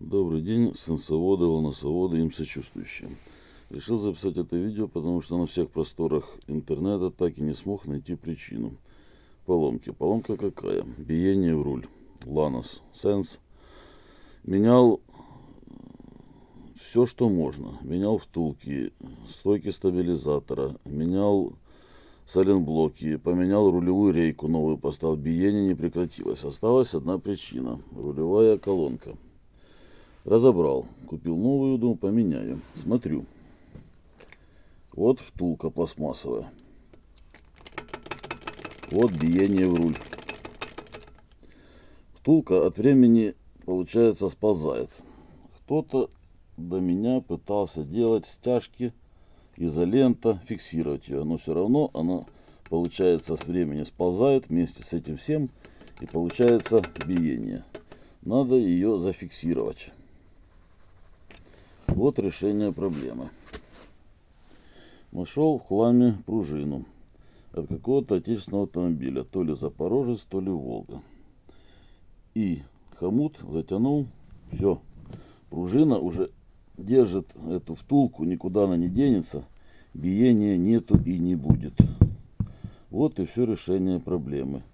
Добрый день, сенсоводы, ланосоводы, им сочувствующие. Решил записать это видео, потому что на всех просторах интернета так и не смог найти причину поломки. Поломка какая? Биение в руль. Ланос Sense. Менял все, что можно. Менял втулки, стойки стабилизатора, менял сайлентблоки, поменял рулевую рейку, новую поставил. Биение не прекратилось. Осталась одна причина. Рулевая колонка. Разобрал. Купил новую, думаю, поменяю. Смотрю. Вот втулка пластмассовая. Вот биение в руль. Втулка от времени, получается, сползает. Кто-то до меня пытался делать стяжки, изолента, фиксировать ее. Но все равно она, получается, с времени сползает вместе с этим всем. И получается биение. Надо ее зафиксировать. Вот решение проблемы. Нашел в хламе пружину от какого-то отечественного автомобиля. То ли Запорожец, то ли Волга. И хомут затянул. Все. Пружина уже держит эту втулку. Никуда она не денется. Биения нету и не будет. Вот и все решение проблемы.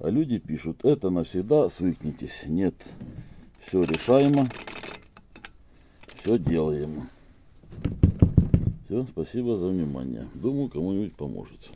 А люди пишут, это навсегда, свыкнитесь. Нет. Все решаемо. Все делаем. Все, спасибо за внимание. Думаю, кому-нибудь поможет.